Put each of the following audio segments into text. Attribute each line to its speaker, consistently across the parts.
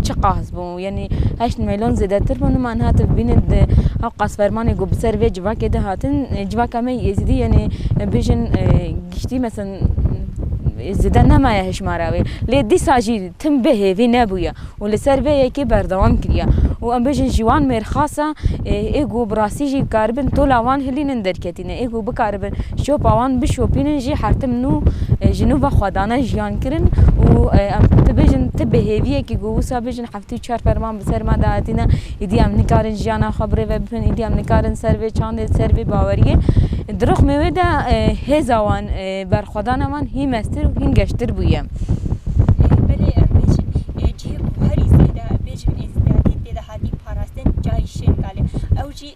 Speaker 1: چه قاس بو يعني 8 مليون زيادة تربون ما انها تبيند او قاس فرماني جو بسر في جواك ده هاتن جواك ما يزيدي يعني بيجن گشتي مثلا زیده نمایه هشماراوی لیدی ساجی تم به وی نبویا و لسر وی یکی بردوام کریا و ام بجن جوان مرخاصه ایگو براسی جی کاربن تولا وان هلین درکتینه ایگو بکاربن شو پاوان بشوپینن جی حرتم نو جنوب خدانه جیان کرن و ام تبجن تبه وی کی گو سا بجن هفته 4 فرمان بسر ما داتینه ایدی ام نکارن جانا خبره و بفن ایدی ام نکارن سر وی چاند سر وی باوریه دروخ میوه هزوان بر خدانه من هی مستر و هین گشتر بویم.
Speaker 2: بله بیش جیب هری زیده بیش ازدیادی دیده هادی پاراستن جایشین کاله. اوجی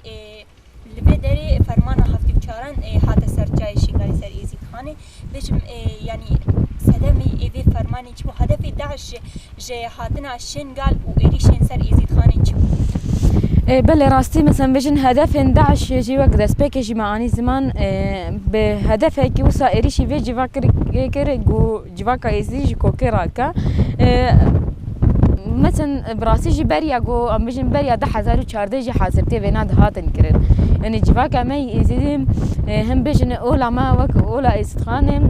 Speaker 2: لبدری فرمان هفته چاران هات سر جایشین کاله سر êzidîxanê بیش یعنی سدمی ایوی فرمانی چه هدف داعش جه هاتنا شنگال و ایریشین سر êzidîxanê چه؟
Speaker 1: بله راستی مثلا بجن هدف داعش جی وقت دست پیکشی معانی زمان به هدف کی وسا ایریشی وی جوا کر گو جوا کا ازی کو کراکا مثلا براسی جی بریا گو ام بجن بریا 2014 جی حاضرتی وینا هاتن کرد یعنی جوا کا می ازی هم بجن اولا ما وک اولا êzidîxanê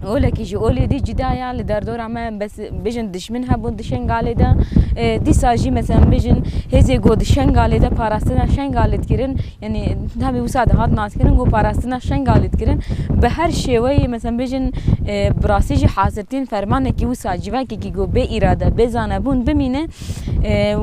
Speaker 1: اولا کی اولی دی جدایا لدردور ما بس بجن دشمنها بون دشنگاله ده دی ساجی مثلا بجن هزی گو دشنگاله ده پاراستنا شنگالت کرن یعنی همه وساد هات ناس کرن گو پاراستنا شنگالت کرن به هر شیوی مثلا بجن براسیجی حاضرتین فرمان کی وسا جوا کی گو به اراده بزانه بون بمینه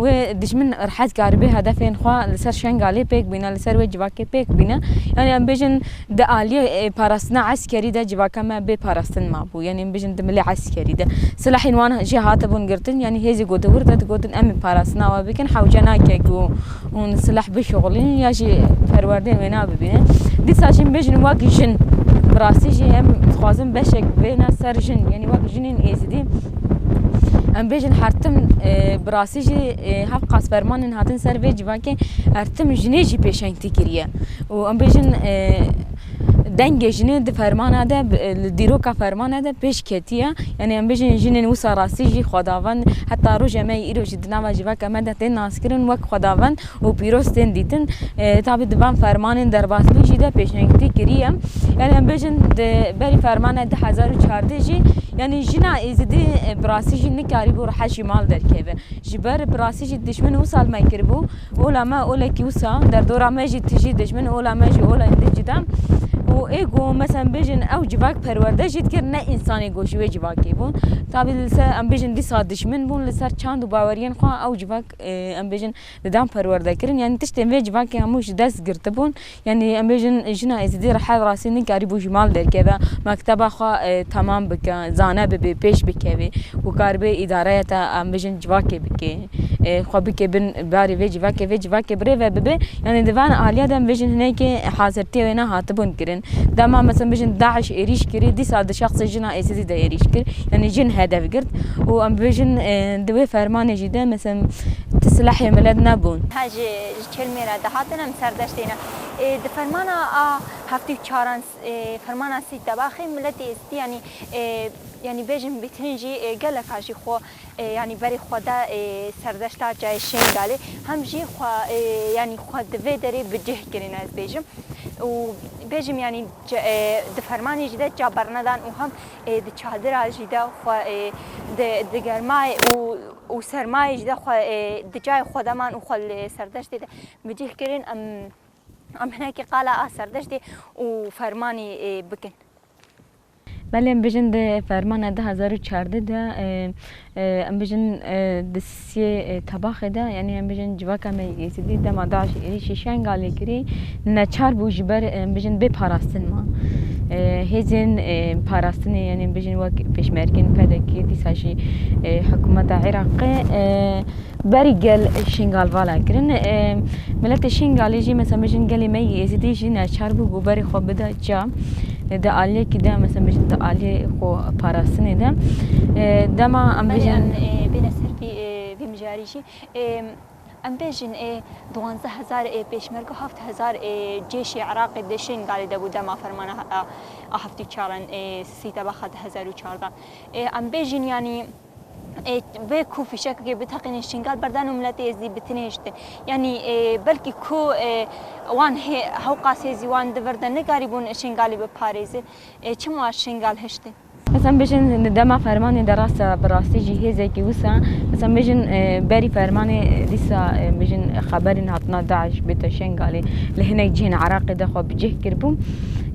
Speaker 1: و دشمن رحت کاربه هدفین خوا لسر شنگاله پیک بینه لسر و جوا کی پیک بینه یعنی ام بجن د عالی پاراستنا عسکری ده جوا کما به پاراستن ما بو يعني بجن دملي عسكري ده سلاحين وانا جهات بون قرتن يعني هزي قوت ورده قوتن امي باراسنا وبكن حوجنا كيكو ونسلاح بشغلين ياجي فروردين وينا ببينه دي ساجين بجن واقي جن براسي جي هم خوازن بشك بينا سر جن يعني واقي جنين êzidî ام بجن حرتم براسي جي هف قاس فرمان هاتن سر في جواكي حرتم جني جي بيشنتي كريا و ام بجن دنگ جنین د فرمانه ده دیروکا فرمانه ده پیش کتیه یعنی ام بجن جنین وسا راسی جی خداوند حتی روز ما ایرو جدنا و جوا کما ده تن ناس کرن وک خداوند و پیروستن دیتن تابع دوام فرمان در باسمی جی ده پیشنگتی کریه یعنی ام بجن بری فرمانه ده 2014 جی یعنی جنا êzidî براسي جي نكاري بو راح شمال دركبه جبر براسي جي دشمن وصل ما يكربو ولا ما ولا كي وصا در دورا ما جي تجي دشمن ولا ما جي ولا اندي جدا و ايجو مثلا بيجن او جواك پرورده جيت كر نه انساني گوشوي جواكي بون تابع لسه ام بيجن دي صاد دشمن بون لسر چاند و باورين خو او جواك ام بيجن دام پرورده كرن يعني تشتم في جواكي هموش دس گرتبون يعني ام بيجن جنا êzidî راح راسي نكاري بو شمال دركبه مكتبه خو تمام بك زانه به پیش بکوی و کاربه اداره تا ام بجن جواکه بکه خوابی که بن باری وی جواکه بره و ببه یعنی دوان عالیه دم بجن هنه که حاضرتی و اینا هاتبون کرن دما مثلا بجن داعش ایریش کری دی سال شخص جنا êzidî ده ایریش کر یعنی جن هدف گرد و ام بجن دوی فرمان جیده مثلا تسلح ملت نبون
Speaker 2: هاجی کلمه را ده هاتن هم سردشتینا د فرمانه هفته چاران فرمانه سی تباخی ملت êzidî يعني بيجن بتنجي قالك هاجي خو يعني بري خدا سردشتا جايشين قالي هم جي خو يعني خو دفيدري بجه كرين از بيجم و بيجم يعني دفرماني جدا جابرنا دان وهم دچادر جدا خو دگرماي و سرماي جدا خو دجاي خدمان و خو سردشت بجه كرين ام هناك قال سردشتي وفرماني بكن
Speaker 1: بله ام بجن ده فرمان 2014 ده ام بجن دسیه تباخ ده یعنی ام بجن جواکا می êzidî ده ما داعش ایریشی شنگاله کری نچار بو جبر ام بجن به پاراستن ما هزین پاراستن یعنی ام بجن وک پیشمرکن پدکی دیساشی حکومت عراق بری گل شنگال والا کرن ملت شنگالی جی مثلا بجن گلی می êzidî جی نچار بو بری خوب بده جا ده عالیه کی ده مثلا بجن ده عالیه خو پاراستنه ده دما ام بجن
Speaker 2: بین سرفی بمجاریشی ام بجن 12000 پیشمرگ و 7000 جيش عراق دشين قال ده بوده ما فرمانه هفتی چارن سی تبخت 2014 ام بجن يعني به کو فیشک که بتقین شنگال بردن و ملت ازدی بتنیشتن یعنی بلکه کو وان هاو قاسیزی وان دوردن نگاری بون شنگالی به پاریزه چه مو شنگال هشته
Speaker 1: مثلا بجن دما فرماني دراسة براستي جهازة كي وسا مثلا بجن باري فرماني لسا بجن خبرين هاتنا داعش بيتا شنغالي لهنا جين عراق دخو بجه كربوم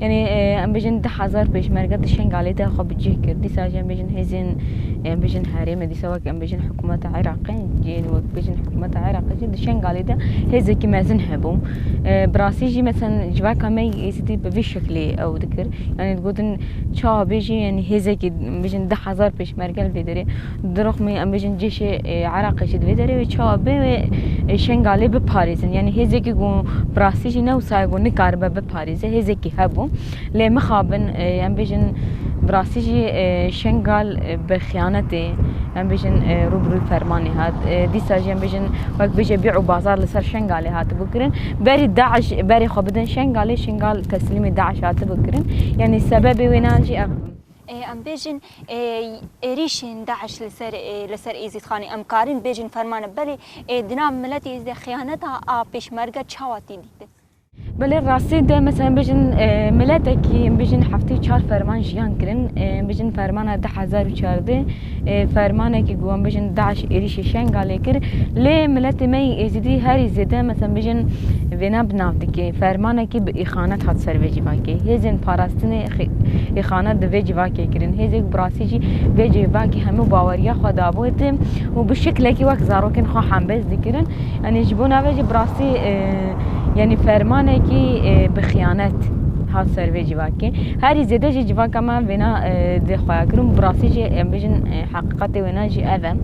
Speaker 1: يعني ام بجن 10,000 بيشمركة شنغالي دخو بجه كر ديسا جن بجن هزين بجن هاريم ديسا وك ام بجن حكومة عراقي جين وك بجن حكومة عراقي جين شنغالي ده هزة كي مازن هبوم براستي جي مثلا جواكا مي يسيتي بفي شكلي او ذكر يعني تقولن شا بيجي يعني هزة كي بجن 10,000 بيشمركة الفيدري دروخ مي ام بجن جيش عراقي شد فيدري وشا بي شنغالي بباريس يعني هزة كي جو براستي جي نو سايبو نكاربا بباريس هزة كي هبوم لي مخابن ام بجن براستي جي شنغال بخيانتي ام بجن روبرو فرماني هات ديسا جي ام بجن وقت بيجي بيعوا بازار لسر شنغالي هات بكرن باري داعش باري خبدن شنغالي شنغال تسليمي داعش هات بكرن يعني السبب وينانجي
Speaker 2: ام بيجن ريشين داعش لسر ايزيدخاني ام كارين بيجن فرمان بلي دنام ملتي از خيانتها بيشمرگه چاواتي ديت
Speaker 1: بله راستی ده مثلا بجن ملت کی بجن هفته 4 فرمان جیان کرن بجن فرمان 10,014 فرمان کی گوام بجن داعش ایریش شنگاله کر لی ملت می ازدی هری زده مثلا بجن وینا بنافتی که فرمان کی به اخانت هات سر وجی واکی هزن پاراستن اخانت د وجی واکی کرن هزی براسی جی وجی واکی همه باوریا خدا بود و به شکل کی وقت زاروکن خو هم بز ذکرن یعنی جبونا وجی براسی يعني فرمانه كي بخيانات ها سروي جواكي هاري زيده جي جواكا ما بنا دي خويا كرم براسي جي ام بجن حقيقتي وينا جي اذى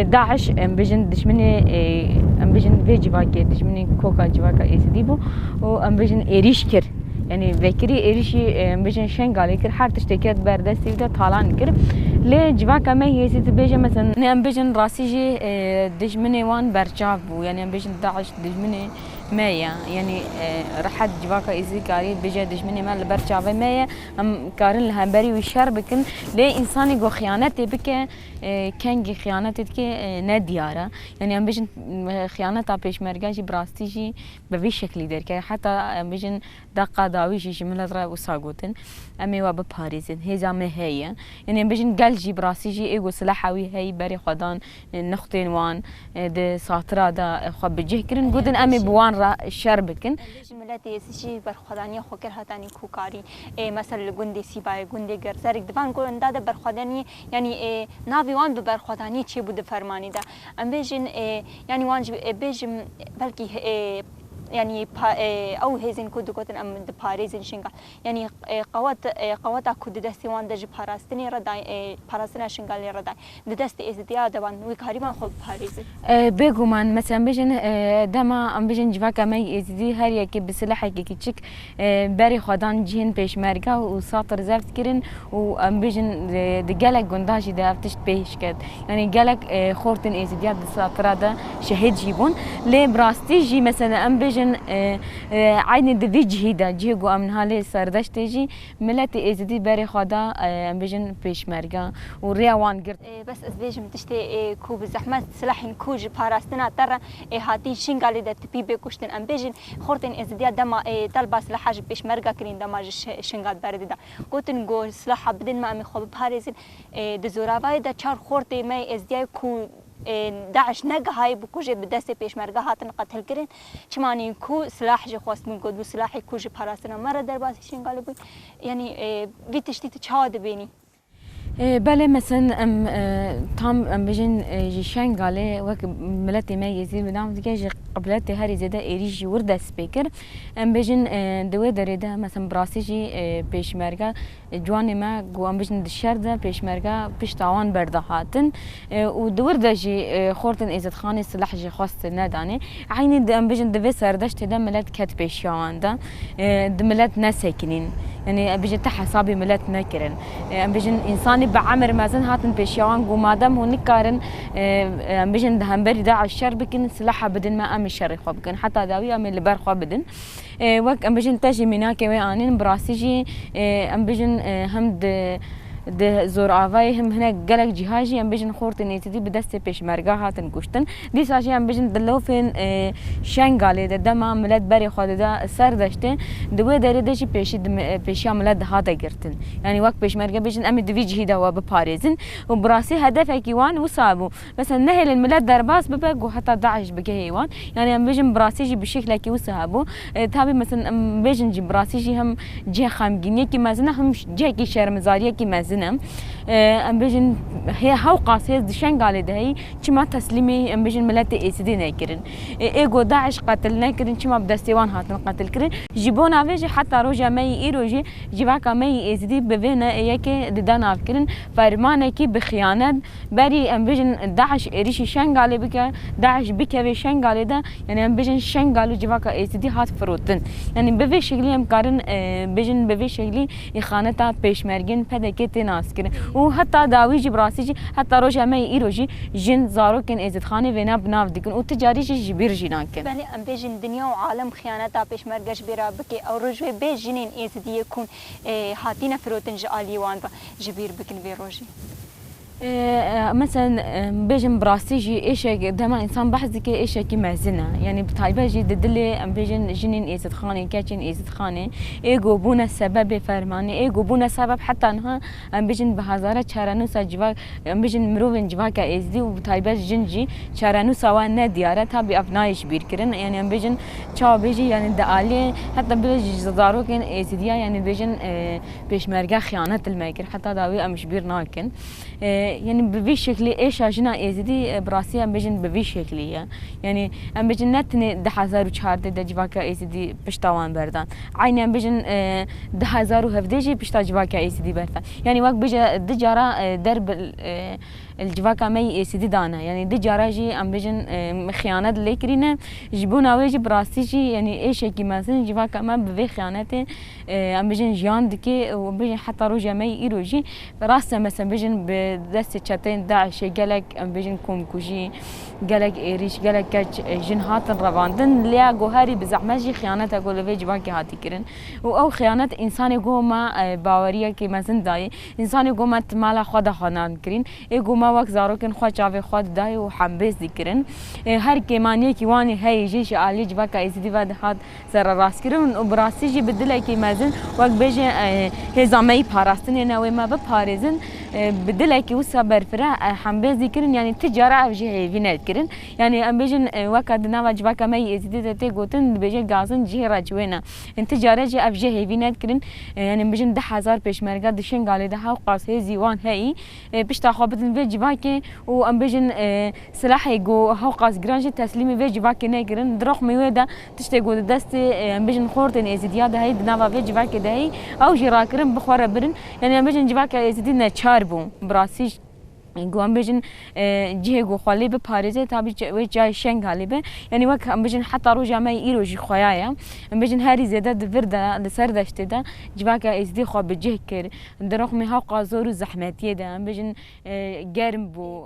Speaker 1: داعش ام بجن دشمني ام بجن في جواكي دشمني كوكا جواكا ايسديبو و ام بجن ايريش كر يعني فكري ايريشي ام بجن شنغالي كر حر تشتكيت بردستي ودا طالان كر لي جواكا ما هي سيت بيجا مثلا ام بجن راسي جي دشمني وان برجاف يعني ام بجن داعش دشمني مايا يعني رحت جواكا ايزي كاري بيجا دشمني مال برشافه مايا ام كارن لها بري وشر بكن لي انساني جو خيانتي بك كانجي خيانتي كي ندياره يعني ام بيجن خيانتها بيشمرگا جي براستي جي بفي شكل درك حتى ام بيجن دقه داوي جي ملزرا وساغوتن امي و بباريزن هي ما هي يعني ام بيجن قال جي براستي جي ايغو سلاحوي هي بري خدان نختين وان د ساترا دا خب جهكرن بودن امي بوان شربكن
Speaker 2: ملتي سيجي برخداني خوكر هاتاني كوكاري مثلا گوندي سيباي گوندي گرزارك دفان گون داده برخداني يعني نافي وان ببرخداني چي بود فرماني دا ام بيجن يعني وان بيجم بلكي يعني او هيزن كود كوتن ام د باريزن شنغال يعني قوات كود دستي وان دج باراستني رداي باراستنا شنغال رداي د دست ازديا دبان وكاريما خو باريز
Speaker 1: بيغومان مثلا بيجن دما ام بيجن جواكا مي ازدي هر يكي بسلاح كي كيچك بري خدان جين بيشمرگا و ساتر زفت كرن و ام بيجن د گلك گنداجي دافتش بيش كد يعني گلك خورتن ازديا د ساترا دا شهيد جيبون لي براستي جي مثلا ام بيجن عيني دفي جهيدا جيغو امن هالي سردش تيجي ملتي ازدي بري خدا بيجن بيشمرگا و ريوان قرت
Speaker 2: بس از بيجم تشتي كوب زحمت سلاحين كوج باراستنا ترى هاتي شنغالي د تبي بكشتن ام بيجن خورتن ازدي دما طلب سلاح بيشمرگا كرين دما شنغال برد دا قوتن جو سلاح بدن ما ام خو باريزن د زوراوي د چار خورتي مي ازدي كو داعش نگهای بکوجه به دست پیشمرگه هاتن قتل کردن چمانی کو سلاح جو خواست من گود سلاحی کوجه پاراستنا مرا در باز شنگال بود یعنی وی تشتیت چاد بینی
Speaker 1: بله مثلا ام بجن جي شنغالي وك ملتي ما يزيد بدام جي قبلتي هاري زيدا ايريجي وردا سبيكر ام بجن دوي دريدا مثلا براسي جي بيشمرگا جواني ما جو ام بجن دشردا بيشمرگا بيشتاوان بردهاتن و دوردا جي خورتن ايزدخاني سلاح جي خواست نداني عيني ام بجن دوي سردشت دا ملت كت بيشيوان دا ملت نساكنين يعني بيجي تحت حسابي ملت نكرن بيجن انساني بعمر مازن هاتن بيشيوان قو مادام هو نكارن بيجن همبري داعش الشر بكن سلاحه بدن ما ام الشر خو بكن حتى داوي ام اللي بر خو بدن وك ام بيجن تجي مناك وي انين براسيجي ام بيجن همد ده زور آوای هم هناك گلک جهاجی هم بجن خورتن ایتدی به دست پیشمرگه هاتن کشتن دی ساشی هم بجن دلوفن شنگالی ده دما ملت بری خود ده سر داشته دوی داره دشی پیشی ملت هاتا گرتن یعنی وقت پیشمرگه بجن امی دوی جهیده و بپارزن و براسی هدف اکیوان وصابو مثلا نهل الملت درباس ببق و حتى داعش بقى هيوان يعني هم بيجن براسيجي بشكل كي وسهبو تابي مثلا بيجن جي براسيجي هم جه خامجينيه كي مازنا هم جه كي شرمزاريه كي مازنا هم بيجن هي هوقاس هي دشان قال ده هي كما تسليمي هم بيجن ملت اسدي نكرن ايغو داعش قتلنا كرن كما بدستيوان هاتن قتل كرن جيبونا فيجي حتى روجا مي ايروجي جيباكا مي اسدي بفينا يكي ددانا كرن فرمانه كي بخيانه بري هم بيجن داعش ريشي شنغالي بك داعش بك شنغالي ده يعني هم بيجن شنغالو جواكا اسدي هات فروتن يعني بفي شغلي هم كارن بيجن بفي شغلي اخانتا بيشمرگن پدکت ناس کرن و حتی داوی جی براسیجی حتی روش همه ایروجی جن زارو کن ازدخانه وینا بناف دیکن و تجاری جی جبیر جنان کن
Speaker 2: بله ام بيجن دنيا وعالم خيانتا بيشمرگش بيرا بكي او رجوي بي جنين ازدي يكون هاتينا فروتن جالي وان جبير بكن بيروجي
Speaker 1: مثلا بيجن براسيجي ايش دما انسان بحث كي ايش كي مازنا يعني بتايبه جي ددلي بيجن جنين ازدخاني كاتشين ازدخاني ايغو بونا سبب فرماني ايغو بونا سبب حتى انها بيجن بهزاره چارانو سجوا بيجن مروين جواكا ازدي وبتايبه جنجي چارانو سوا ندياره تابي افنايش بير كرن يعني بيجن چا بيجي يعني دالي حتى بيجي زدارو كن ازديا يعني بيجن بيشمرگه خيانه الماكر حتى داوي امش بير ناكن يعني بفي شكلي ايش اجنا ازدي براسي ام بيجن بفي شكليه يعني ام بيجن نتني 10004 ده جواكا ازدي پشتاوان بردان عيني ام بيجن 10017 جي پشتا جواكا ازدي بردان يعني وقت بيجا دجارا درب الجواكا مي اسدي دانا يعني دجارا جي ام بيجن خيانه ليكرينا جبونا ويجي براسي جي يعني ايش كي مثلا جواكا ما بفي خيانته ام بيجن جان دكي وبيجن حتى روجا مي ايروجي راسه مثلا بيجن دست چتين داعش قالك ام بيجن كوم كوجي قالك ايريش قالك جن هات رواندن ليا جوهري بزعمجي خيانته اقول في جواكي هاتي كرن او خيانه انسان قوما باوريه كي مثلا داي انسان قوما مالا خدا خنان كرين اي وقت زاروكن خوا چاوي خوا داي وحمبس ذكرن هر كيمانيه كي واني هي جيش علي جواكا اسدي ود هات سر راس كرن وبراسي جي بدل كي مازن وقت بيجي هزامي باراستن نوي ما ببارزن بدل كي وصبر فرا حمبس ذكرن يعني تجاره وجه هيفينات كرن يعني ام بيجن وقت نوا جواكا مي اسدي تي غوتن بيجي غازن جي راجوينا انت تجاره جي افجه هيفينات كرن يعني بيجن 10000 پشمرگا دشن قال ده قاس هي زيوان هي بيشتا خابتن في جواكي و ام بيجن سلاحي جو هوقاس جرانجي تسليمي في جواكي نيجرن دروخ ميودا تشتي جو دست ام بيجن خورتن ازديا ده هي دنوا في جواكي ده هي او جراكرن بخوره برن يعني ام بيجن جواكي ازدينا چاربو براسيش گوام بيجن جه گو خالی به پاریزه تابی و جای شنگالی به یعنی وقت ام بيجن حتی رو جامعه ایروجی خویایا ام بيجن هری زیاده دفرده لسر داشته ده جواکا ازدی خواب جه کر دروخ می ها قازور و زحمتیه ده ام بيجن گرم بو